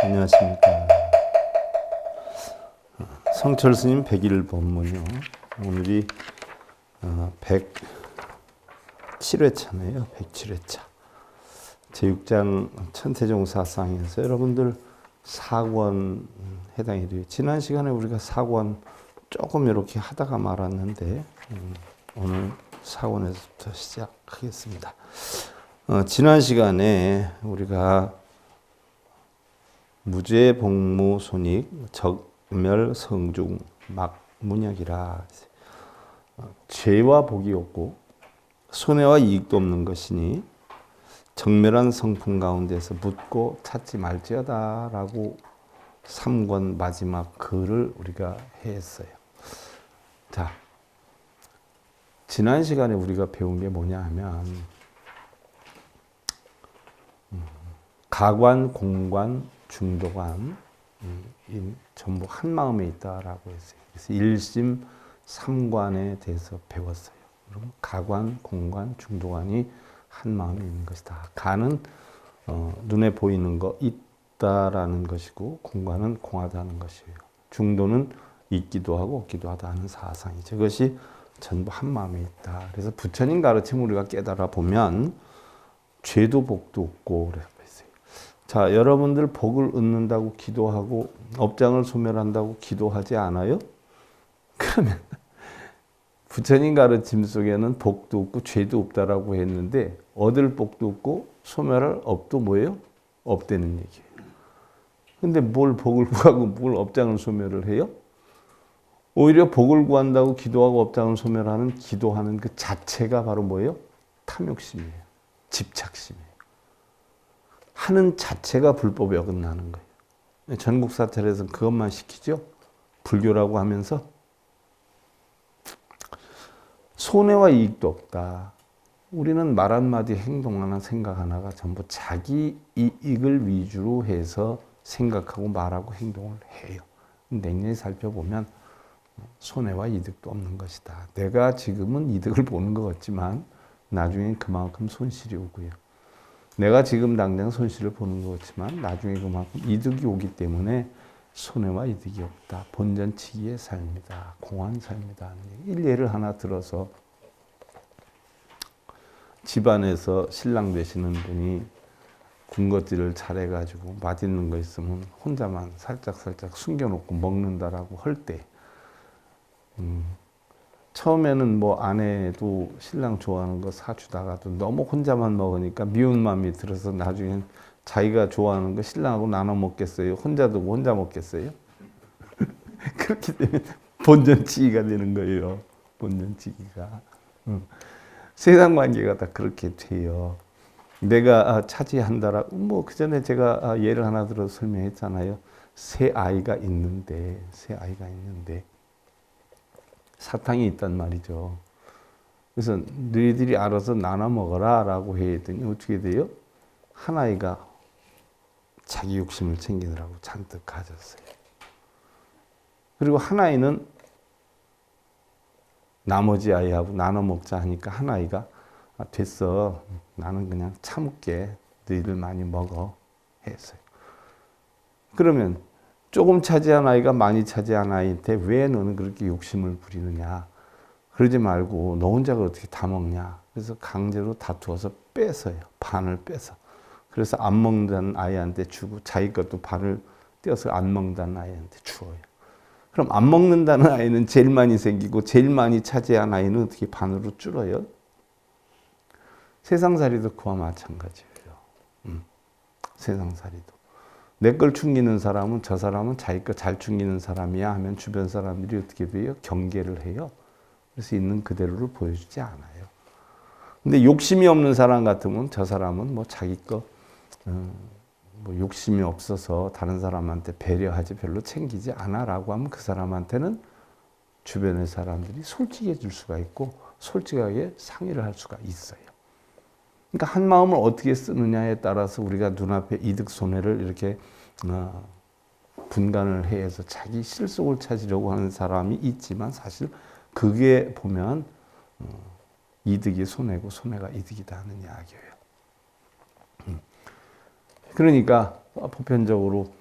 안녕하십니까. 성철 스님 100일 법문이요. 오늘이 107회차네요. 107회차. 제6장 천태종사상에서 여러분들 사권 해당이 돼요. 지난 시간에 우리가 사권 조금 이렇게 하다가 말았는데 오늘 사권에서부터 시작하겠습니다. 지난 시간에 우리가 무죄 복무 손익 적멸 성중 막문약이라 죄와 복이 없고 손해와 이익도 없는 것이니 정멸한 성품 가운데서 묻고 찾지 말지어다 라고 3권 마지막 글을 우리가 했어요. 자, 지난 시간에 우리가 배운 게 뭐냐 하면 가관, 공관, 중도관 전부 한 마음에 있다라고 했어요. 그래서 1심 3관에 대해서 배웠어요. 그럼 가관, 공관, 중도관이 한 마음에 있는 것이다. 가는 눈에 보이는 거 있다라는 것이고 공관은 공하다는 것이에요. 중도는 있기도 하고 없기도 하다는 사상이죠. 그것이 전부 한 마음에 있다. 그래서 부처님 가르침을 우리가 깨달아 보면 죄도 복도 없고 그래요. 자, 여러분들 복을 얻는다고 기도하고 업장을 소멸한다고 기도하지 않아요? 그러면 부처님 가르침 속에는 복도 없고 죄도 없다라고 했는데 얻을 복도 없고 소멸할 업도 뭐예요? 없다는 얘기예요. 근데 뭘 복을 구하고 뭘 업장을 소멸을 해요? 오히려 복을 구한다고 기도하고 업장을 소멸하는 기도하는 그 자체가 바로 뭐예요? 탐욕심이에요. 집착심이에요. 하는 자체가 불법에 어긋나는 거예요. 전국 사찰에서는 그것만 시키죠. 불교라고 하면서 손해와 이익도 없다. 우리는 말 한마디 행동 하나 생각 하나가 전부 자기 이익을 위주로 해서 생각하고 말하고 행동을 해요. 냉정히 살펴보면 손해와 이득도 없는 것이다. 내가 지금은 이득을 보는 것 같지만 나중엔 그만큼 손실이 오고요. 내가 지금 당장 손실을 보는 것 같지만 나중에 그만큼 이득이 오기 때문에 손해와 이득이 없다. 본전치기의 삶이다. 공한 삶이다. 일례를 하나 들어서 집안에서 신랑 되시는 분이 군것질을 잘해가지고 맛있는 거 있으면 혼자만 살짝 숨겨놓고 먹는다라고 할 때 처음에는 뭐 아내도 신랑 좋아하는 거 사주다가도 너무 혼자만 먹으니까 미운 마음이 들어서 나중엔 자기가 좋아하는 거 신랑하고 나눠 먹겠어요? 혼자 두고 혼자 먹겠어요? 그렇기 때문에 본전치기가 되는 거예요. 본전치기가. 세상 관계가 다 그렇게 돼요. 내가 차지한다라고 뭐 그 전에 제가 예를 하나 들어 설명했잖아요. 새 아이가 있는데 사탕이 있단 말이죠. 그래서 너희들이 알아서 나눠 먹어라 라고 했더니 어떻게 돼요? 한 아이가 자기 욕심을 챙기느라고 잔뜩 가졌어요. 그리고 한 아이는 나머지 아이하고 나눠 먹자 하니까 한 아이가 됐어. 나는 그냥 참을게. 너희들 많이 먹어. 했어요. 그러면 조금 차지한 아이가 많이 차지한 아이한테 왜 너는 그렇게 욕심을 부리느냐. 그러지 말고 너 혼자가 어떻게 다 먹냐. 그래서 강제로 다투어서 뺏어요. 반을 뺏어. 그래서 안 먹는다는 아이한테 주고 자기 것도 반을 떼어서 안 먹는다는 아이한테 주어요. 그럼 안 먹는다는 아이는 제일 많이 생기고 제일 많이 차지한 아이는 어떻게 반으로 줄어요? 세상살이도 그와 마찬가지예요. 세상살이도. 내 걸 충기는 사람은 저 사람은 자기 거 잘 충기는 사람이야 하면 주변 사람들이 어떻게 돼요? 경계를 해요. 그래서 있는 그대로를 보여주지 않아요. 근데 욕심이 없는 사람 같으면 저 사람은 뭐 자기 거 뭐 욕심이 없어서 다른 사람한테 배려하지 별로 챙기지 않아라고 하면 그 사람한테는 주변의 사람들이 솔직해 줄 수가 있고 솔직하게 상의를 할 수가 있어요. 그러니까 한 마음을 어떻게 쓰느냐에 따라서 우리가 눈앞에 이득 손해를 이렇게 분간을 해서 자기 실속을 찾으려고 하는 사람이 있지만 사실 그게 보면 이득이 손해고 손해가 이득이다 하는 이야기예요. 그러니까 보편적으로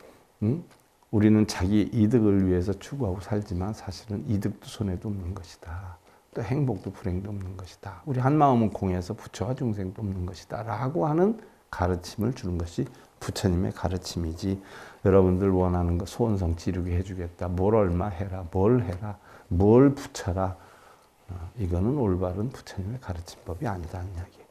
우리는 자기 이득을 위해서 추구하고 살지만 사실은 이득도 손해도 없는 것이다. 또 행복도 불행도 없는 것이다. 우리 한 마음은 공해서 부처와 중생도 없는 것이다. 라고 하는 가르침을 주는 것이 부처님의 가르침이지, 여러분들 원하는 거 소원성취 이루게 해주겠다. 뭘 얼마 해라. 뭘 해라. 뭘 붙여라. 이거는 올바른 부처님의 가르침법이 아니다는 이야기예요.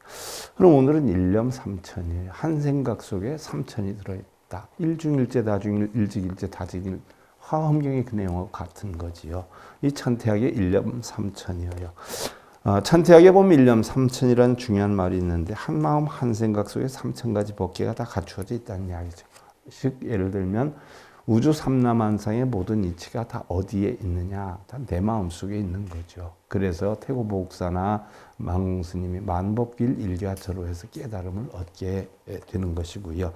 그럼 오늘은 일념 삼천이에요. 한 생각 속에 삼천이 들어있다. 일중일체, 다중일, 일직일체, 다직일. 화엄경의 그 내용하고 같은 거지요. 이 천태학의 일념 삼천이에요. 천태학에 보면 일념 삼천이라는 중요한 말이 있는데, 한 마음 한 생각 속에 3,000가지 법계가 다 갖추어져 있다는 이야기죠. 즉 예를 들면 우주 삼라만상의 모든 이치가 다 어디에 있느냐? 다 내 마음 속에 있는 거죠. 그래서 태고보국사나 망스님이 만법길 일교하처로 해서 깨달음을 얻게 되는 것이고요.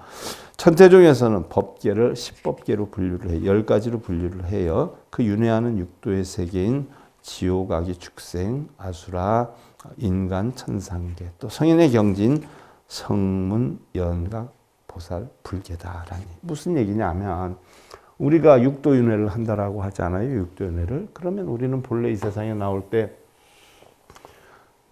천태종에서는 법계를 10법계로 분류를 해요. 10가지로 분류를 해요. 그 윤회하는 육도의 세계인 지옥, 악의 축생, 아수라, 인간, 천상계, 또 성인의 경지인 성문, 연각, 보살, 불계다라니. 무슨 얘기냐면 우리가 육도윤회를 한다라고 하잖아요. 육도윤회를. 그러면 우리는 본래 이 세상에 나올 때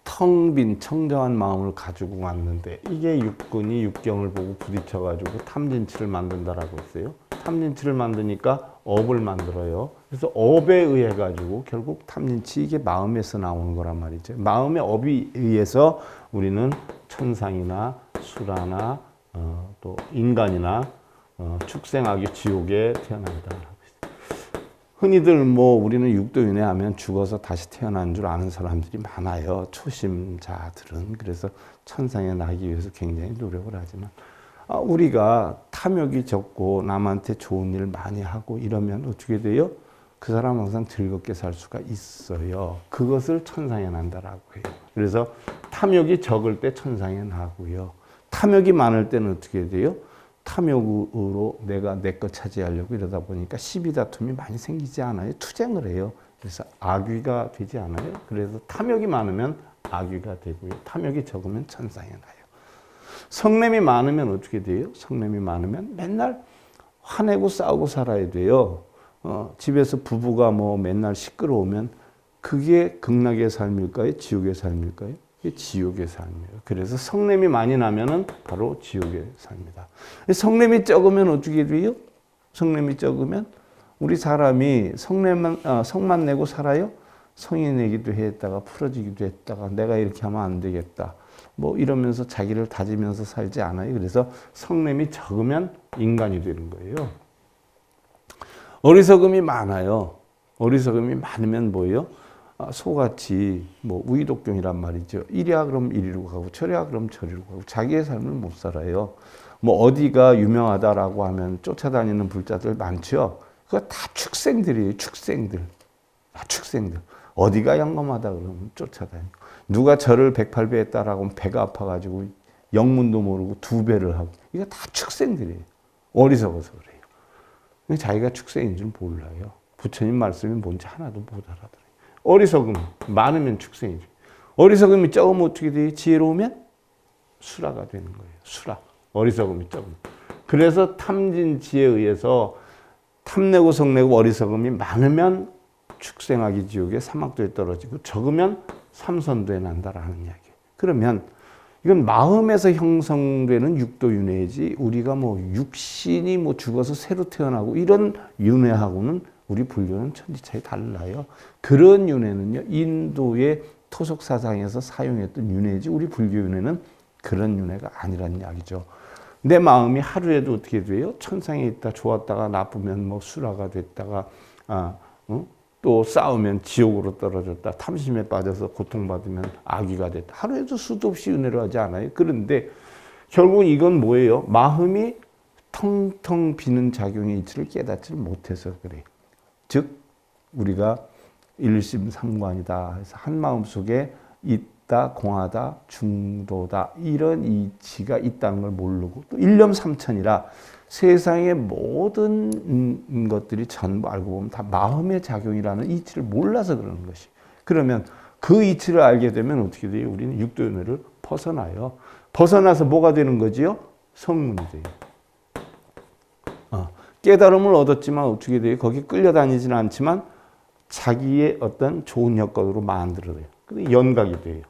텅 빈 청정한 마음을 가지고 왔는데, 이게 육군이 육경을 보고 부딪혀가지고 탐진치를 만든다라고 했어요. 탐진치를 만드니까 업을 만들어요. 그래서 업에 의해 가지고 결국 탐진치, 이게 마음에서 나오는 거란 말이죠. 마음의 업에 의해서 우리는 천상이나 수라나 또 인간이나 축생하기 지옥에 태어난다. 흔히들 우리는 육도윤회 하면 죽어서 다시 태어난 줄 아는 사람들이 많아요. 초심자들은. 그래서 천상에 나기 위해서 굉장히 노력을 하지만, 우리가 탐욕이 적고 남한테 좋은 일 많이 하고 이러면 어떻게 돼요? 그 사람 항상 즐겁게 살 수가 있어요. 그것을 천상에 난다라고 해요. 그래서 탐욕이 적을 때 천상에 나고요. 탐욕이 많을 때는 어떻게 돼요? 탐욕으로 내가 내 것 차지하려고 이러다 보니까 시비 다툼이 많이 생기지 않아요? 투쟁을 해요. 그래서 악귀가 되지 않아요? 그래서 탐욕이 많으면 악귀가 되고요. 탐욕이 적으면 천상에 나요. 성냄이 많으면 어떻게 돼요? 성냄이 많으면 맨날 화내고 싸우고 살아야 돼요. 집에서 부부가 맨날 시끄러우면 그게 극락의 삶일까요? 지옥의 삶일까요? 이게 지옥의 삶이에요. 그래서 성냄이 많이 나면은 바로 지옥의 삶이다. 성냄이 적으면 어떻게 돼요? 성냄이 적으면 우리 사람이 성만 내고 살아요? 성이 내기도 했다가 풀어지기도 했다가 내가 이렇게 하면 안 되겠다. 이러면서 자기를 다지면서 살지 않아요. 그래서 성냄이 적으면 인간이 되는 거예요. 어리석음이 많아요. 어리석음이 많으면 뭐예요? 소같이 우이독경이란 말이죠. 이리야 그럼 이리로 가고 저리야 그럼 저리로 가고 자기의 삶을 못 살아요. 어디가 유명하다라고 하면 쫓아다니는 불자들 많죠. 그거 다 축생들이에요. 축생들. 축생들. 어디가 영검하다 그러면 쫓아다니고, 누가 저를 108배 했다라고 하면 배가 아파가지고 영문도 모르고 2배를 하고, 이거 다 축생들이에요. 어리석어서 그래요. 자기가 축생인 줄 몰라요. 부처님 말씀이 뭔지 하나도 못 알아들어요. 어리석음 많으면 축생이죠. 어리석음이 적으면 어떻게 돼요? 지혜로우면 수라가 되는 거예요. 수라. 어리석음이 적으면. 그래서 탐진치에 의해서 탐내고 성내고 어리석음이 많으면 축생하기 지옥에 사막도에 떨어지고, 적으면 삼선도에 난다라는 이야기예요. 그러면 이건 마음에서 형성되는 육도윤회지, 우리가 육신이 죽어서 새로 태어나고 이런 윤회하고는 우리 불교는 천지차이 달라요. 그런 윤회는요, 인도의 토속사상에서 사용했던 윤회지, 우리 불교 윤회는 그런 윤회가 아니라는 이야기죠. 내 마음이 하루에도 어떻게 돼요? 천상에 있다 좋았다가 나쁘면 수라가 됐다가 또 싸우면 지옥으로 떨어졌다, 탐심에 빠져서 고통받으면 악귀가 됐다. 하루에도 수도 없이 은혜를 하지 않아요? 그런데 결국 이건 뭐예요? 마음이 텅텅 비는 작용의 이치를 깨닫지 못해서 그래요. 즉 우리가 일심삼관이다 해서 한 마음 속에 있다, 공하다, 중도다, 이런 이치가 있다는 걸 모르고, 또 일념삼천이라 세상의 모든 것들이 전부 알고 보면 다 마음의 작용이라는 이치를 몰라서 그러는 것이. 그러면 그 이치를 알게 되면 어떻게 돼요? 우리는 육도윤회를 벗어나요. 벗어나서 뭐가 되는 거지요? 성문이 돼요. 깨달음을 얻었지만 어떻게 돼요? 거기에 끌려다니지는 않지만 자기의 어떤 좋은 여건으로 만들어요. 그래서 연각이 돼요.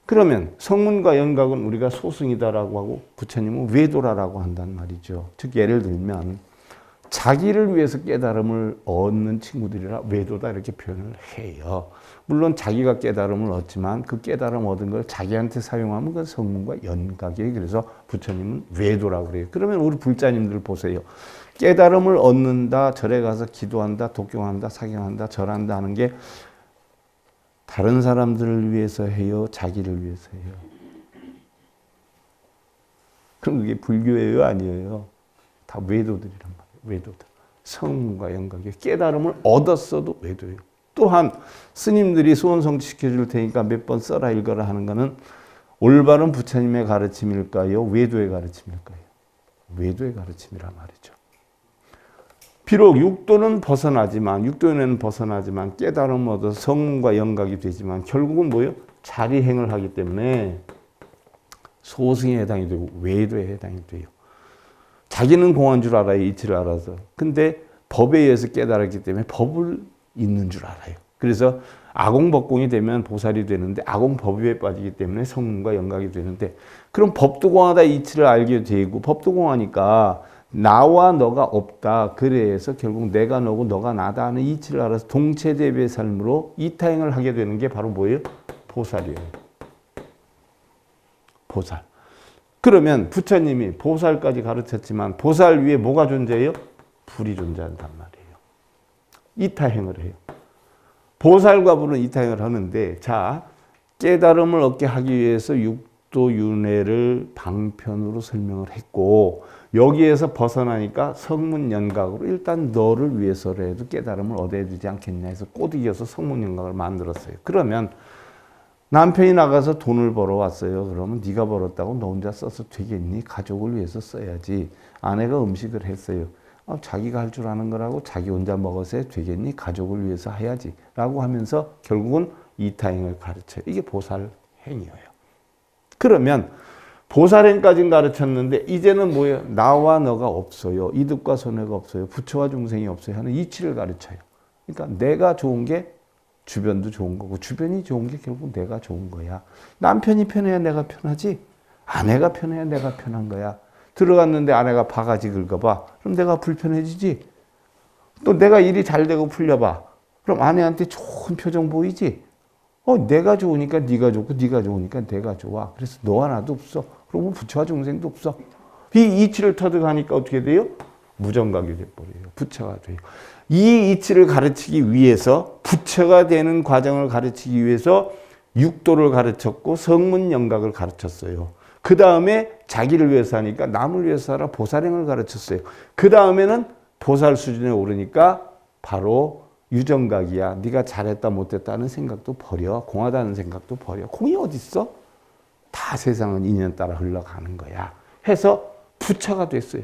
그러면 성문과 연각은 우리가 소승이다라고 하고 부처님은 외도라라고 한단 말이죠. 즉 예를 들면 자기를 위해서 깨달음을 얻는 친구들이라 외도다 이렇게 표현을 해요. 물론 자기가 깨달음을 얻지만 그 깨달음 얻은 걸 자기한테 사용하면 그건 성문과 연각이에요. 그래서 부처님은 외도라고 그래요. 그러면 우리 불자님들 보세요. 깨달음을 얻는다, 절에 가서 기도한다, 독경한다, 사경한다, 절한다 하는 게 다른 사람들을 위해서 해요? 자기를 위해서 해요? 그럼 그게 불교예요? 아니에요? 다 외도들이란 말이에요. 외도들. 성문과 연각에 깨달음을 얻었어도 외도예요. 또한 스님들이 소원성취 시켜줄 테니까 몇 번 써라 읽어라 하는 거는 올바른 부처님의 가르침일까요? 외도의 가르침일까요? 외도의 가르침이란 말이죠. 비록 육도는 벗어나지만 육도에는 벗어나지만 깨달음을 얻어서 성문과 연각이 되지만 결국은 뭐예요? 자리행을 하기 때문에 소승에 해당이 되고 외도에 해당이 돼요. 자기는 공한 줄 알아요. 이치를 알아서. 근데 법에 의해서 깨달았기 때문에 법을 있는 줄 알아요. 그래서 아공법공이 되면 보살이 되는데 아공법에 빠지기 때문에 성문과 연각이 되는데 그럼 법도 공하다 이치를 알게 되고 법도 공하니까 나와 너가 없다. 그래서 결국 내가 너고 너가 나다 하는 이치를 알아서 동체대비의 삶으로 이타행을 하게 되는 게 바로 뭐예요? 보살이에요. 보살. 그러면 부처님이 보살까지 가르쳤지만 보살 위에 뭐가 존재해요? 불이 존재한단 말이에요. 이타행을 해요. 보살과 불은 이타행을 하는데 자 깨달음을 얻게 하기 위해서 육도윤회를 방편으로 설명을 했고 여기에서 벗어나니까 성문연각으로 일단 너를 위해서라도 깨달음을 얻어야 되지 않겠냐 해서 꼬드겨서 성문연각을 만들었어요. 그러면 남편이 나가서 돈을 벌어왔어요. 그러면 네가 벌었다고 너 혼자 써서 되겠니? 가족을 위해서 써야지. 아내가 음식을 했어요. 자기가 할 줄 아는 거라고 자기 혼자 먹어서 되겠니? 가족을 위해서 해야지. 라고 하면서 결국은 이타행을 가르쳐요. 이게 보살행이에요. 그러면 보살행까지는 가르쳤는데 이제는 뭐예요? 나와 너가 없어요. 이득과 손해가 없어요. 부처와 중생이 없어요. 하는 이치를 가르쳐요. 그러니까 내가 좋은 게 주변도 좋은 거고 주변이 좋은 게 결국 내가 좋은 거야. 남편이 편해야 내가 편하지 아내가 편해야 내가 편한 거야. 들어갔는데 아내가 바가지 긁어봐. 그럼 내가 불편해지지. 또 내가 일이 잘 되고 풀려봐. 그럼 아내한테 좋은 표정 보이지. 내가 좋으니까 네가 좋고 네가 좋으니까 내가 좋아. 그래서 너 하나도 없어. 그러면 부처와 중생도 없어. 이 이치를 터득하니까 어떻게 돼요? 무정각이 돼버려요. 부처가 돼요. 이 이치를 가르치기 위해서 부처가 되는 과정을 가르치기 위해서 육도를 가르쳤고 성문연각을 가르쳤어요. 그 다음에 자기를 위해서 하니까 남을 위해서 하라 보살행을 가르쳤어요. 그 다음에는 보살 수준에 오르니까 바로 유정각이야. 네가 잘했다 못했다는 생각도 버려. 공하다는 생각도 버려. 공이 어딨어? 다 세상은 인연 따라 흘러가는 거야. 해서 부처가 됐어요.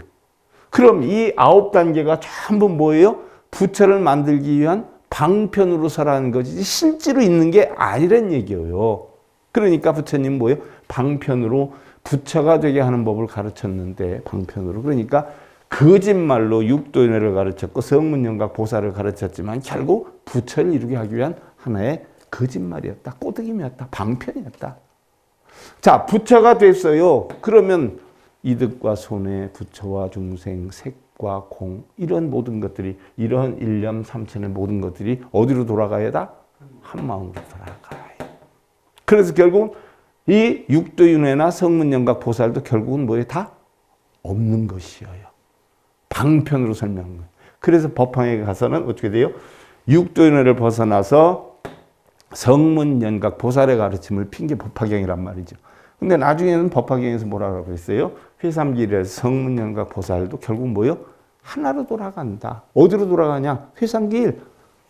그럼 이 9단계가 전부 뭐예요? 부처를 만들기 위한 방편으로 서라는 거지 실제로 있는 게 아니란 얘기예요. 그러니까 부처님 뭐예요? 방편으로 부처가 되게 하는 법을 가르쳤는데 방편으로. 그러니까 거짓말로 육도연회를 가르쳤고 성문연각 보살을 가르쳤지만 결국 부처를 이루게 하기 위한 하나의 거짓말이었다. 꼬드김이었다. 방편이었다. 자, 부처가 됐어요. 그러면 이득과 손해, 부처와 중생, 색과 공 이런 모든 것들이 이런 일념 삼천의 모든 것들이 어디로 돌아가야 다? 한 마음으로 돌아가요. 그래서 결국 이 육도윤회나 성문연각 보살도 결국은 뭐예요? 다 없는 것이에요. 방편으로 설명한 거예요. 그래서 법황에 가서는 어떻게 돼요? 육도윤회를 벗어나서 성문연각 보살의 가르침을 핀 게 법화경이란 말이죠. 근데 나중에는 법화경에서 뭐라고 했어요? 회삼길에서 성문연각 보살도 결국 뭐예요? 하나로 돌아간다. 어디로 돌아가냐? 회삼길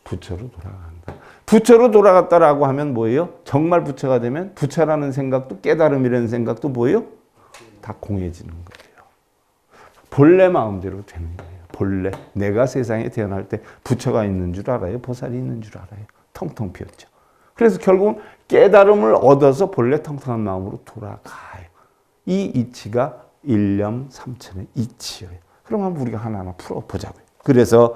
부처로 돌아간다. 부처로 돌아갔다라고 하면 뭐예요? 정말 부처가 되면 부처라는 생각도 깨달음이라는 생각도 뭐예요? 다 공해지는 거예요. 본래 마음대로 되는 거예요. 본래 내가 세상에 태어날 때 부처가 있는 줄 알아요? 보살이 있는 줄 알아요? 텅텅 비었죠. 그래서 결국은 깨달음을 얻어서 본래 텅텅한 마음으로 돌아가요. 이 이치가 일념 삼천의 이치예요. 그럼 한번 우리가 하나하나 풀어보자고요. 그래서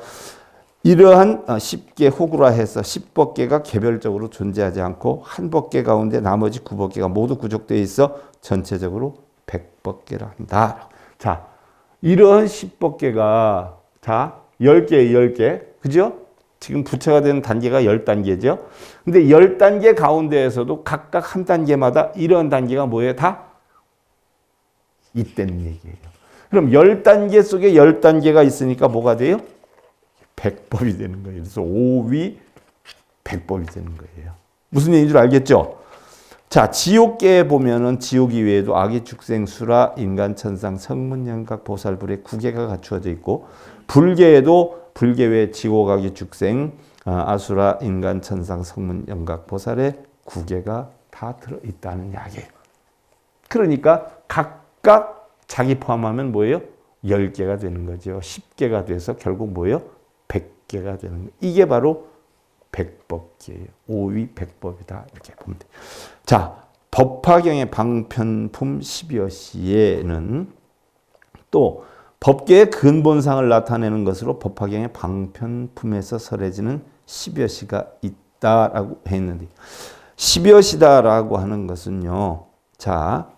이러한 10개 호구라 해서 10법계가 개별적으로 존재하지 않고 한 법계 가운데 나머지 9법계가 모두 구족되어 있어 전체적으로 100법계라 한다. 자, 이러한 10법계가 자 10개, 10개. 그죠? 지금 부처가 되는 단계가 10단계죠. 근데 10단계 가운데에서도 각각 한 단계마다 이런 단계가 뭐예요? 다 있다는 얘기예요. 그럼 10단계 속에 10단계가 있으니까 뭐가 돼요? 100법이 되는 거예요. 그래서 5위 100법이 되는 거예요. 무슨 얘기인 줄 알겠죠? 자, 지옥계에 보면은 지옥 이외에도 아기, 축생, 수라, 인간, 천상, 성문, 영각, 보살, 불의 9개가 갖추어져 있고 불계에도 불계 외에 지옥, 아기, 축생, 아수라, 인간, 천상, 성문, 영각, 보살의 9개가 다 들어있다는 이야기예요. 그러니까 각각 자기 포함하면 뭐예요? 10개가 되는 거죠. 10개가 돼서 결국 뭐예요? 100개가 되는 거예요. 이게 바로 100법기예요. 5위 100법이다. 이렇게 보면 돼요. 자, 법화경의 방편품 10여 시에는 또 법계의 근본상을 나타내는 것으로 법화경의 방편품에서 설해지는 10여 시가 있다라고 했는데 10여 시다라고 하는 것은요. 자,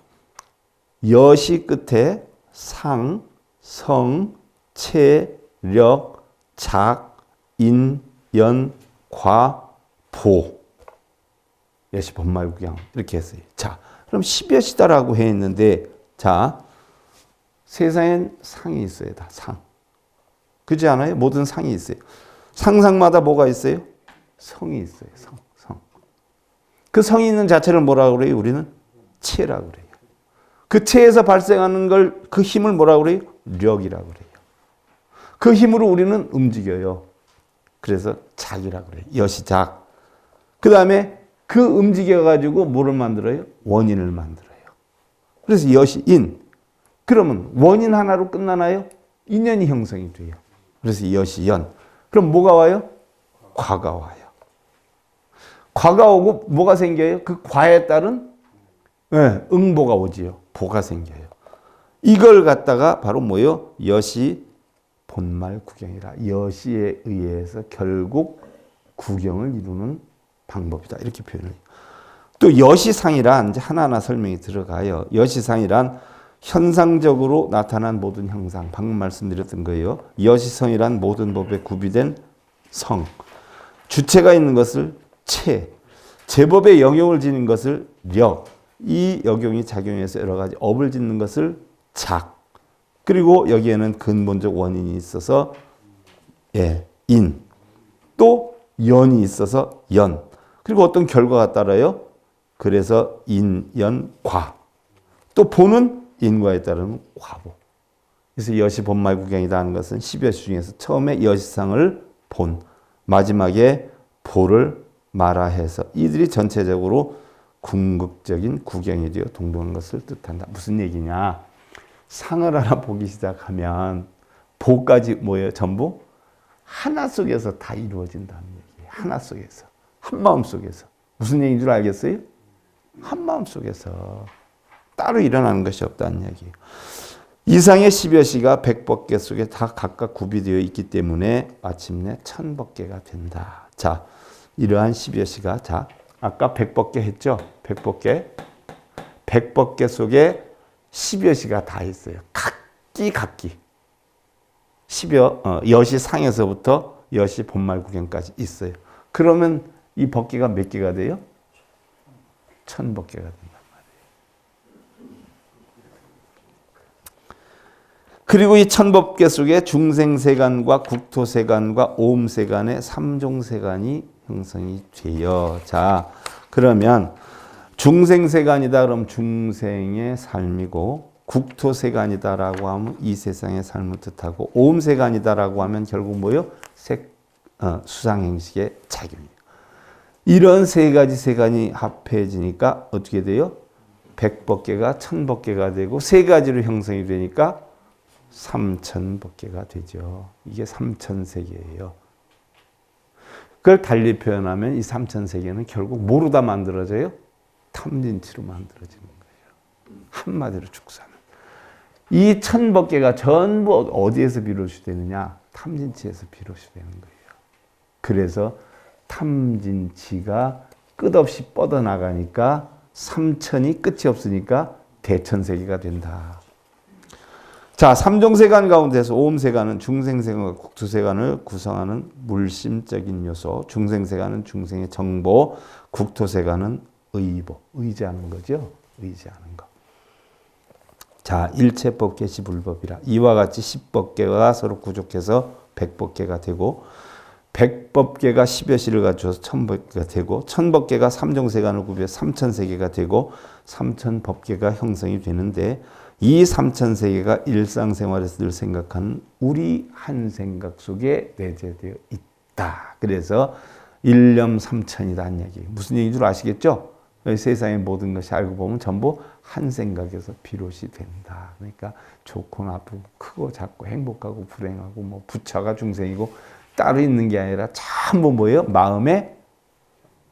여시 끝에 상, 성, 체, 력, 작, 인, 연, 과, 보. 여시 법말구경 이렇게 했어요. 자, 그럼 10여 시다라고 했는데 자, 세상엔 상이 있어요. 다 상. 그렇지 않아요? 모든 상이 있어요. 상상마다 뭐가 있어요? 성이 있어요. 성. 그 성이 있는 자체를 뭐라고 그래요? 우리는 체라고 그래요. 그 체에서 발생하는 걸, 그 힘을 뭐라고 그래요? 력이라고 그래요. 그 힘으로 우리는 움직여요. 그래서 작이라고 그래요. 여시작. 그 다음에 그 움직여가지고 뭐를 만들어요? 원인을 만들어요. 그래서 여시인. 그러면 원인 하나로 끝나나요? 인연이 형성이 돼요. 그래서 여시연. 그럼 뭐가 와요? 과가 와요. 과가 오고 뭐가 생겨요? 그 과에 따른 응보가 오지요. 보가 생겨요. 이걸 갖다가 바로 뭐예요? 여시 본말 구경이라. 여시에 의해서 결국 구경을 이루는 방법이다. 이렇게 표현해요. 또 여시상이란 이제 하나하나 설명이 들어가요. 여시상이란 현상적으로 나타난 모든 형상. 방금 말씀드렸던 거예요. 여시성이란 모든 법에 구비된 성. 주체가 있는 것을 체. 제법에 영용을 지닌 것을 력. 이 역용이 작용해서 여러 가지 업을 짓는 것을 작. 그리고 여기에는 근본적 원인이 있어서 인. 또 연이 있어서 연. 그리고 어떤 결과가 따라요. 그래서 인, 연, 과. 또 보는 인과에 따르는 과보. 그래서 여시 본말구경이다 하는 것은 10여 시 중에서 처음에 여시상을 본, 마지막에 보를 말아해서 이들이 전체적으로 궁극적인 구경이 되어 동동한 것을 뜻한다. 무슨 얘기냐? 상을 하나 보기 시작하면 보까지 뭐예요? 전부 하나 속에서 다 이루어진다는 얘기예요. 하나 속에서. 한 마음 속에서. 무슨 얘기인 줄 알겠어요? 한 마음 속에서. 따로 일어나는 것이 없다는 얘기예요. 이상의 10여 시가 100법계 속에 다 각각 구비되어 있기 때문에 마침내 1000법계가 된다. 자, 이러한 10여 시가 자, 아까 100법계 했죠? 100법계. 100법계 속에 10여 시가 다 있어요. 각기. 10여 여시 상에서부터 여시 본말 구경까지 있어요. 그러면 이 법계가 몇 개가 돼요? 1000법계가 된단 말이에요. 그리고 이 1000법계 속에 중생세간과 국토세간과 오음세간의 3종세간이 형성이 돼요. 자, 그러면 중생세간이다 그럼 중생의 삶이고 국토세간이다라고 하면 이 세상의 삶을 뜻하고 오음세간이다라고 하면 결국 뭐예요? 수상행식의 작용이에요. 이런 세 가지 세간이 합해지니까 어떻게 돼요? 100법계가 1000법계가 되고 세 가지로 형성이 되니까 3000법계가 되죠. 이게 3000세계예요. 그걸 달리 표현하면 이 3000세계는 결국 뭐로 다 만들어져요? 탐진치로 만들어지는 거예요. 한마디로 축사는. 이 천법계가 전부 어디에서 비롯이 되느냐? 탐진치에서 비롯이 되는 거예요. 그래서 탐진치가 끝없이 뻗어나가니까 삼천이 끝이 없으니까 대천세계가 된다. 자, 삼종세간 가운데서 오음세간은 중생세간과 국토세간을 구성하는 물심적인 요소, 중생세간은 중생의 정보, 국토세간은 의보, 의지하는 거죠. 의지하는 거. 자, 일체법계 시불법이라. 이와 같이 십법계가 서로 구족해서 백법계가 되고, 백법계가 십여 시를 갖춰서 천법계가 되고, 천법계가 삼종세간을 구비해 삼천세계가 되고, 삼천법계가 형성이 되는데, 이 삼천세계가 일상생활에서 늘 생각하는 우리 한 생각 속에 내재되어 있다. 그래서 일념 삼천이라는 얘기. 무슨 얘기인 줄 아시겠죠? 세상의 모든 것이 알고 보면 전부 한 생각에서 비롯이 된다. 그러니까 좋고 나쁘고 크고 작고 행복하고 불행하고 뭐 부처가 중생이고 따로 있는 게 아니라 전부 뭐예요? 마음의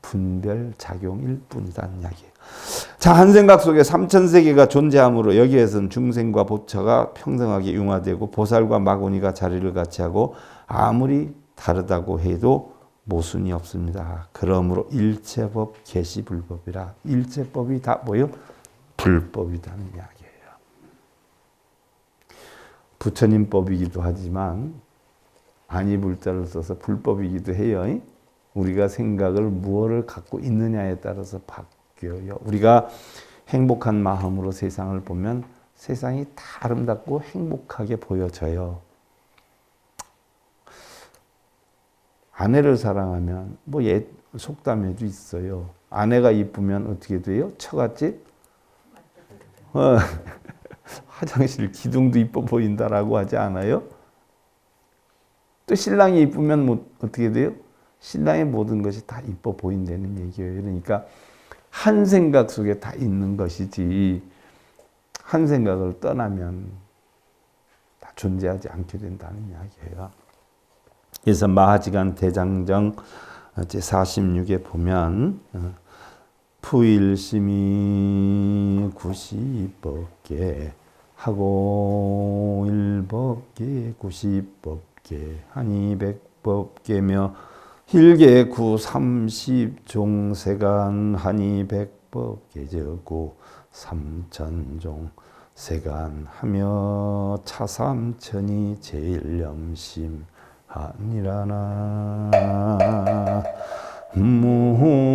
분별작용일 뿐이라는 이야기예요. 자, 한 생각 속에 삼천세계가 존재하므로 여기에서는 중생과 부처가 평등하게 융화되고 보살과 마구니가 자리를 같이 하고 아무리 다르다고 해도 모순이 없습니다. 그러므로 일체법 계시불법이라. 일체법이 다 뭐예요? 불법이라는 이야기예요. 부처님 법이기도 하지만 아니불자를 써서 불법이기도 해요. 우리가 생각을 무엇을 갖고 있느냐에 따라서 바뀌어요. 우리가 행복한 마음으로 세상을 보면 세상이 다 아름답고 행복하게 보여져요. 아내를 사랑하면 뭐 속담에도 있어요. 아내가 이쁘면 어떻게 돼요? 처갓집? 화장실 기둥도 이뻐 보인다라고 하지 않아요? 또 신랑이 이쁘면 뭐 어떻게 돼요? 신랑의 모든 것이 다 이뻐 보인다는 얘기예요. 그러니까 한 생각 속에 다 있는 것이지 한 생각을 떠나면 다 존재하지 않게 된다는 이야기예요. 그래서 마하지간 대장정 제46에 보면 푸일심이 구시법계 하고 일법계 구시법계 한이백법계며 hil계 구 30종세간 한이백법계저구 삼천종 세간하며 차삼천이 제일념심 아니라나 무아미다.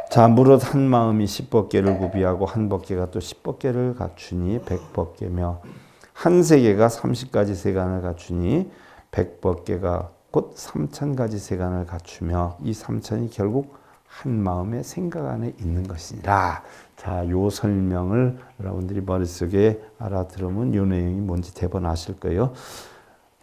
자, 무릇 한 마음이 십법계를 구비하고 한 법계가 또 십법계를 갖추니 백법계며 한 세계가 30가지 세간을 갖추니 백법계가 곧 3000가지 세간을 갖추며 이 3000이 결국 한 마음의 생각 안에 있는 것이니라. 자, 요 설명을 여러분들이 머릿속에 알아들으면 요 내용이 뭔지 대번 아실 거예요.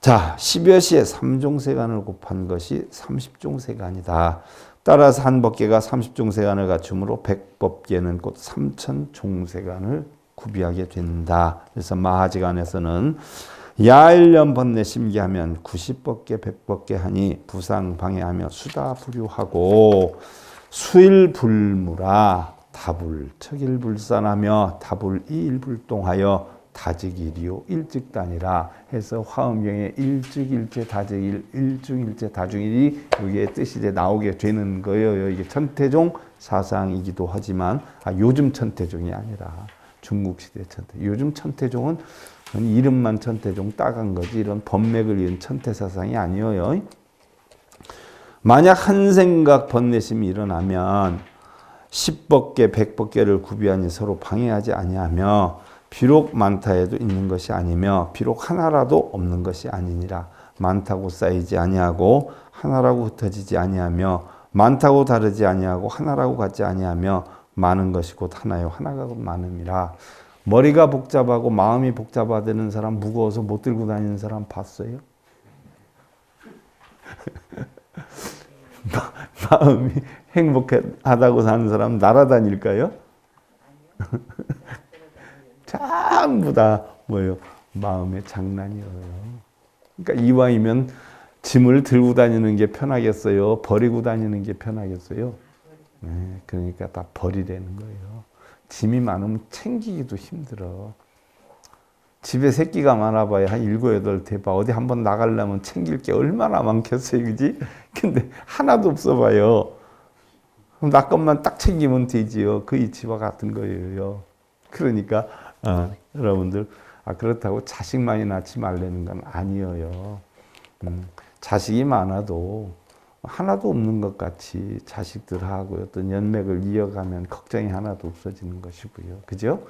자, 10여 시에 3종세간을 곱한 것이 30종세간이다. 따라서 한 법계가 30종세간을 갖추므로 백법계는 곧 3000종세간을 구비하게 된다. 그래서 마하지간에서는 야일년 번뇌 심기하면 90법계 백법계 하니 부상방해하며 수다불유하고 수일불무라 다불 척일불산하며 다불 이일불동하여 다직일이요 일직단이라 해서 화엄경에 일직일체 다직일 일중일체 다중일이 여기에 뜻이 나오게 되는 거예요. 이게 천태종 사상이기도 하지만 요즘 천태종이 아니라 중국시대 천태. 요즘 천태종은 이름만 천태종 따간 거지 이런 법맥을 이은 천태사상이 아니에요. 만약 한 생각 번뇌심이 일어나면 10법계, 100법계를 구비하니 서로 방해하지 아니하며 비록 많다 해도 있는 것이 아니며 비록 하나라도 없는 것이 아니니라. 많다고 쌓이지 아니하고 하나라고 흩어지지 아니하며 많다고 다르지 아니하고 하나라고 같지 아니하며 많은 것이 곧 하나요 하나가 곧 많음이라. 머리가 복잡하고 마음이 복잡하다는 사람 무거워서 못 들고 다니는 사람 봤어요? 마음이 행복하다고 사는 사람 날아다닐까요? 전부 다 뭐예요? 마음의 장난이에요. 그러니까 이왕이면 짐을 들고 다니는 게 편하겠어요? 버리고 다니는 게 편하겠어요? 네, 그러니까 다 버리라는 거예요. 짐이 많으면 챙기기도 힘들어. 집에 새끼가 많아봐야 한 7, 8대 봐. 어디 한번 나가려면 챙길 게 얼마나 많겠어요, 그지? 근데 하나도 없어봐요. 그럼 나 것만 딱 챙기면 되지요. 그 이치와 같은 거예요. 그러니까 여러분들 그렇다고 자식 많이 낳지 말라는 건 아니에요. 자식이 많아도 하나도 없는 것 같이 자식들하고 어떤 연맥을 이어가면 걱정이 하나도 없어지는 것이고요. 그죠?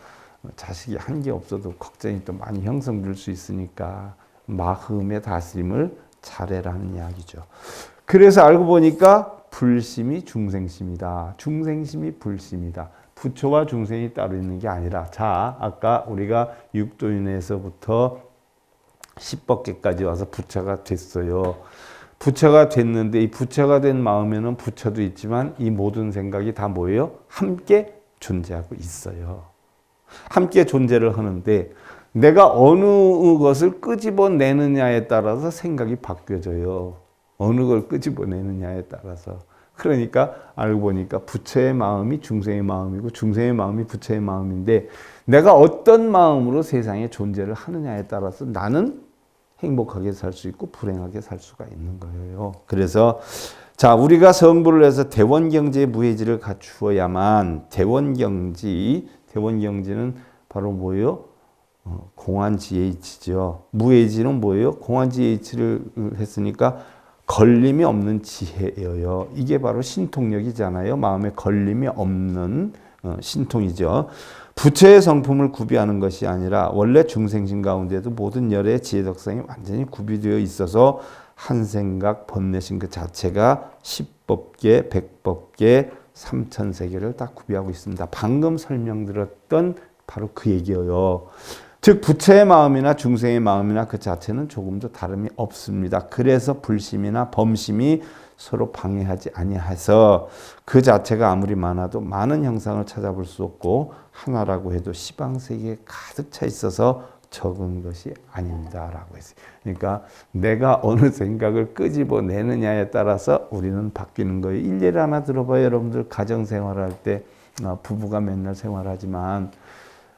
자식이 한 게 없어도 걱정이 또 많이 형성될 수 있으니까 마음의 다스림을 잘해라는 이야기죠. 그래서 알고 보니까 불심이 중생심이다. 중생심이 불심이다. 부처와 중생이 따로 있는 게 아니라, 자, 아까 우리가 육도인에서부터 10법계까지 와서 부처가 됐어요. 부처가 됐는데 이 부처가 된 마음에는 부처도 있지만 이 모든 생각이 다 뭐예요? 함께 존재하고 있어요. 함께 존재를 하는데 내가 어느 것을 끄집어내느냐에 따라서 생각이 바뀌어져요. 어느 걸 끄집어내느냐에 따라서. 그러니까 알고 보니까 부처의 마음이 중생의 마음이고 중생의 마음이 부처의 마음인데 내가 어떤 마음으로 세상에 존재를 하느냐에 따라서 나는 행복하게 살 수 있고 불행하게 살 수가 있는 거예요. 그래서 자, 우리가 성불을 해서 대원경지의 무해지를 갖추어야만 대원경지는 바로 뭐예요? 공안지혜이치죠. 무해지는 뭐예요? 공안지혜이치를 했으니까 걸림이 없는 지혜예요. 이게 바로 신통력이잖아요. 마음에 걸림이 없는 신통이죠. 부처의 성품을 구비하는 것이 아니라 원래 중생심 가운데도 모든 열의 지혜덕성이 완전히 구비되어 있어서 한 생각 번뇌심 그 자체가 10법계, 100법계, 3000세계를 다 구비하고 있습니다. 방금 설명드렸던 바로 그 얘기예요. 즉 부처의 마음이나 중생의 마음이나 그 자체는 조금도 다름이 없습니다. 그래서 불심이나 범심이 서로 방해하지 아니해서 그 자체가 아무리 많아도 많은 형상을 찾아볼 수 없고 하나라고 해도 시방세계에 가득 차 있어서 적은 것이 아닙니다 라고 했어요. 그러니까 내가 어느 생각을 끄집어내느냐에 따라서 우리는 바뀌는 거예요. 일례를 하나 들어봐요. 여러분들 가정생활할 때 부부가 맨날 생활하지만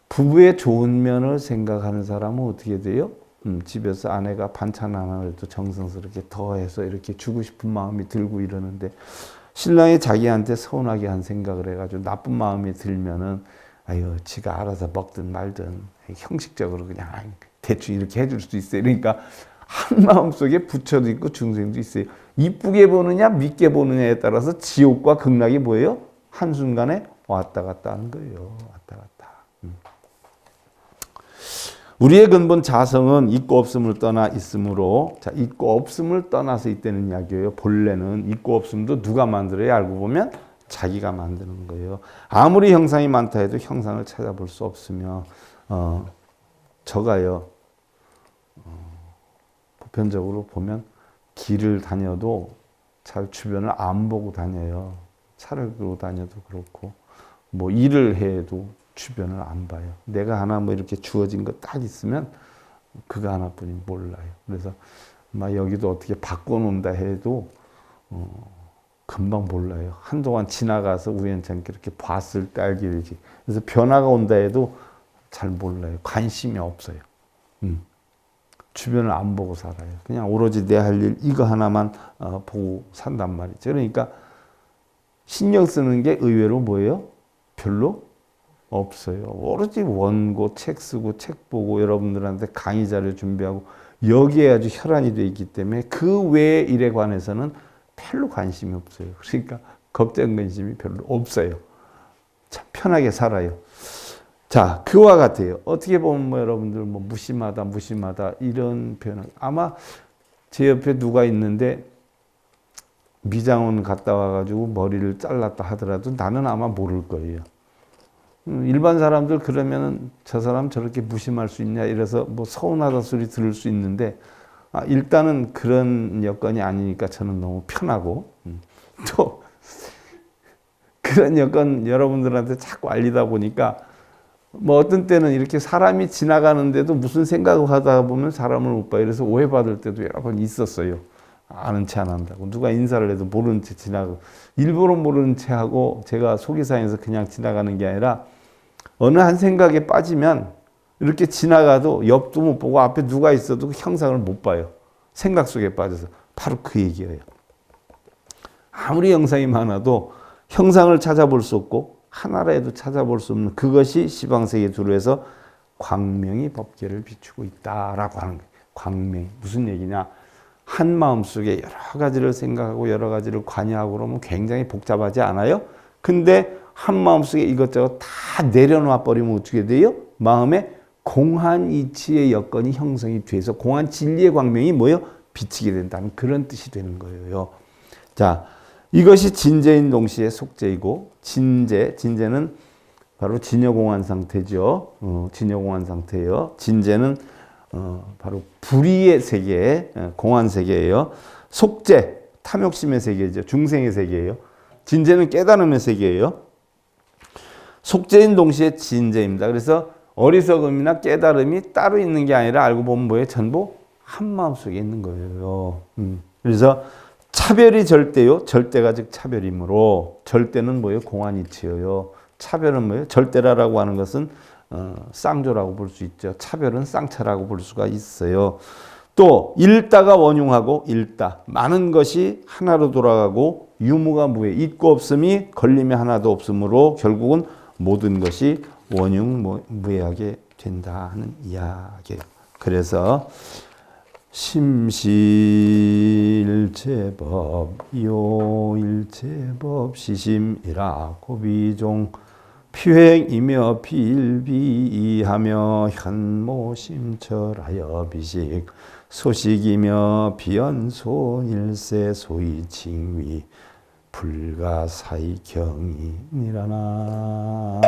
부부의 좋은 면을 생각하는 사람은 어떻게 돼요? 집에서 아내가 반찬 하나를 또 정성스럽게 더해서 이렇게 주고 싶은 마음이 들고 이러는데 신랑이 자기한테 서운하게 한 생각을 해가지고 나쁜 마음이 들면은 아유 지가 알아서 먹든 말든 형식적으로 그냥 대충 이렇게 해줄 수 있어요. 그러니까 한 마음속에 부처도 있고 중생도 있어요. 이쁘게 보느냐 밉게 보느냐에 따라서 지옥과 극락이 뭐예요? 한순간에 왔다 갔다 하는 거예요. 왔다 갔다. 우리의 근본 자성은 있고 없음을 떠나 있으므로, 자, 있고 없음을 떠나서 있다는 이야기예요. 본래는 있고 없음도 누가 만들어요? 알고 보면 자기가 만드는 거예요. 아무리 형상이 많다 해도 형상을 찾아볼 수 없으며 저가요. 보편적으로 보면 길을 다녀도 잘 주변을 안 보고 다녀요. 차를 끌고 다녀도 그렇고 뭐 일을 해도 주변을 안 봐요. 내가 하나 뭐 이렇게 주어진 거 딱 있으면 그거 하나뿐이 몰라요. 그래서 막 여기도 어떻게 바꿔놓는다 해도 금방 몰라요. 한동안 지나가서 우연찮게 이렇게 봤을 때 알게 되지. 그래서 변화가 온다 해도 잘 몰라요. 관심이 없어요. 주변을 안 보고 살아요. 그냥 오로지 내 할 일 이거 하나만 보고 산단 말이죠. 그러니까 신경 쓰는 게 의외로 뭐예요? 별로 없어요. 오로지 원고, 책 쓰고, 책 보고, 여러분들한테 강의 자료 준비하고, 여기에 아주 혈안이 되어 있기 때문에 그 외의 일에 관해서는 별로 관심이 없어요. 그러니까 걱정, 근심이 별로 없어요. 참 편하게 살아요. 자, 그와 같아요. 어떻게 보면 뭐 여러분들 뭐 무심하다 이런 표현. 아마 제 옆에 누가 있는데 미장원 갔다 와가지고 머리를 잘랐다 하더라도 나는 아마 모를 거예요. 일반 사람들 그러면은 저 사람 저렇게 무심할 수 있냐 이래서 뭐 서운하다 소리 들을 수 있는데 일단은 그런 여건이 아니니까 저는 너무 편하고 또 그런 여건 여러분들한테 자꾸 알리다 보니까 뭐 어떤 때는 이렇게 사람이 지나가는데도 무슨 생각을 하다 보면 사람을 못 봐요. 그래서 오해받을 때도 여러 번 있었어요. 아는 체 안 한다고. 누가 인사를 해도 모르는 채 지나가고, 일부러 모르는 채 하고 제가 속이사에서 그냥 지나가는 게 아니라 어느 한 생각에 빠지면 이렇게 지나가도 옆도 못 보고 앞에 누가 있어도 그 형상을 못 봐요. 생각 속에 빠져서. 바로 그 얘기예요. 아무리 형상이 많아도 형상을 찾아볼 수 없고 하나라도 찾아볼 수 없는 그것이 시방세계 두루에서 광명이 법계를 비추고 있다라고 하는 거예요. 광명이 무슨 얘기냐? 한 마음속에 여러 가지를 생각하고 여러 가지를 관여하고 그러면 굉장히 복잡하지 않아요? 근데 한 마음속에 이것저것 다 내려놔 버리면 어떻게 돼요? 마음에 공한 이치의 여건이 형성이 돼서 공한 진리의 광명이 뭐예요? 비치게 된다는 그런 뜻이 되는 거예요. 자, 이것이 진재인 동시에 속재이고, 진재는 바로 진여공한 상태죠. 진여공한 상태예요. 진재는 바로 불의의 세계, 공한 세계예요. 속재, 탐욕심의 세계죠. 중생의 세계예요. 진재는 깨달음의 세계예요. 속재인 동시에 진재입니다. 그래서 어리석음이나 깨달음이 따로 있는 게 아니라 알고 보면 뭐예요? 전부 한 마음속에 있는 거예요. 그래서 차별이 절대요. 절대가 즉 차별이므로, 절대는 뭐예요? 공안이치예요. 차별은 뭐예요? 절대라고 하는 것은 쌍조라고 볼 수 있죠. 차별은 쌍차라고 볼 수가 있어요. 또 일다가 원흉하고, 일다 많은 것이 하나로 돌아가고, 유무가 무해, 있고 없음이 걸림이 하나도 없으므로 결국은 모든 것이 원흉무해하게 된다 하는 이야기예요. 그래서 심시일체법, 요일체법, 시심이라 고비종, 피획이며 비일비하며 현모심철하여 비식, 소식이며 비연소일세 소이칭위, 불가사의경이니라나.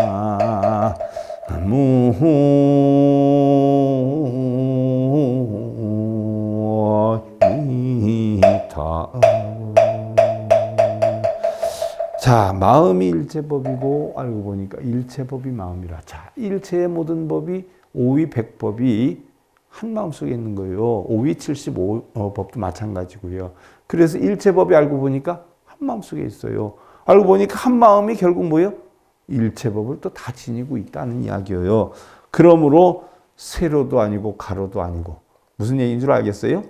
자, 마음이 일체법이고 알고 보니까 일체법이 마음이라. 자, 일체의 모든 법이 오위 백법이 한 마음속에 있는 거예요. 오위 75법도 마찬가지고요. 그래서 일체법이 알고 보니까 한 마음속에 있어요. 알고 보니까 한 마음이 결국 뭐예요? 일체법을 또 다 지니고 있다는 이야기예요. 그러므로 세로도 아니고 가로도 아니고, 무슨 얘기인 줄 알겠어요?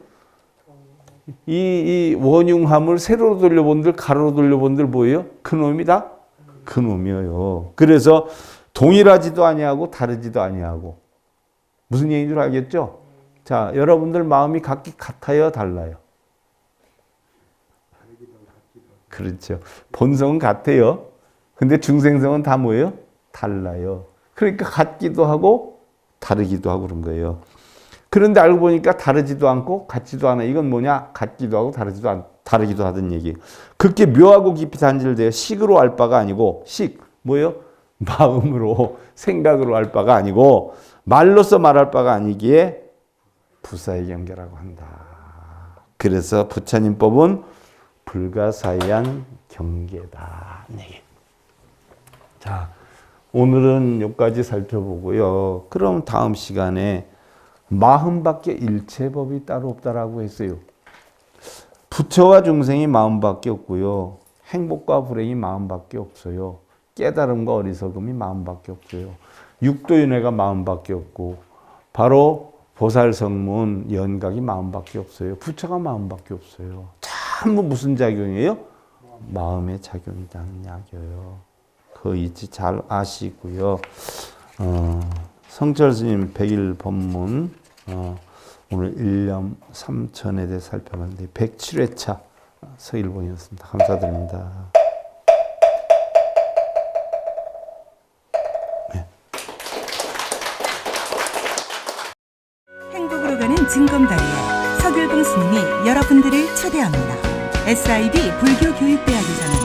이 원흉함을 세로로 돌려본들 가로로 돌려본들 뭐예요? 그놈이다? 그놈이에요. 그래서 동일하지도 아니하고 다르지도 아니하고, 무슨 얘기인 줄 알겠죠? 자, 여러분들 마음이 각기 같아요, 달라요? 그렇죠. 본성은 같아요. 근데 중생성은 다 뭐예요? 달라요. 그러니까 같기도 하고 다르기도 하고 그런 거예요. 그런데 알고 보니까 다르지도 않고 같지도 않아. 이건 뭐냐? 같기도 하고 다르기도 하던 얘기. 그렇게 묘하고 깊이 단절되어 식으로 알 바가 아니고, 식 뭐예요? 마음으로 생각으로 알 바가 아니고 말로서 말할 바가 아니기에 부사의 경계라고 한다. 그래서 부처님법은 불가사의한 경계다. 네. 자, 오늘은 여기까지 살펴보고요. 그럼 다음 시간에 마음밖에 일체법이 따로 없다라고 했어요. 부처와 중생이 마음밖에 없고요. 행복과 불행이 마음밖에 없어요. 깨달음과 어리석음이 마음밖에 없어요. 육도윤회가 마음밖에 없고, 바로 보살성문 연각이 마음밖에 없어요. 부처가 마음밖에 없어요. 전부 무슨 작용이에요? 마음의 작용이라는 이야기예요. 그 이치 잘 아시고요. 성철 스님 100일 법문, 오늘 1년 3천에 대해 살펴봤는데 107회차 서일본이었습니다. 감사드립니다. 네. 행복으로 가는 징검다리에 서길봉 스님이 여러분들을 초대합니다. SIB 불교교육대학에서는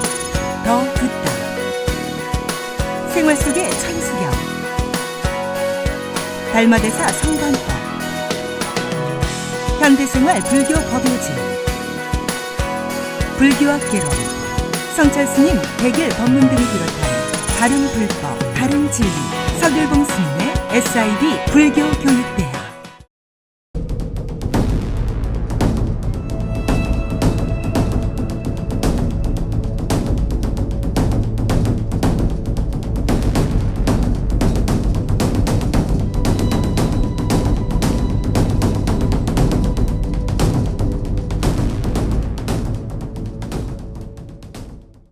더 듣다, 생활 속의 천수경, 달마대사 성관법, 현대생활 불교 법요지, 불교학개론, 성철스님 100일 법문 등을 비롯한 다른 불법, 다른 진리, 서길봉 스님의 SIB 불교교육대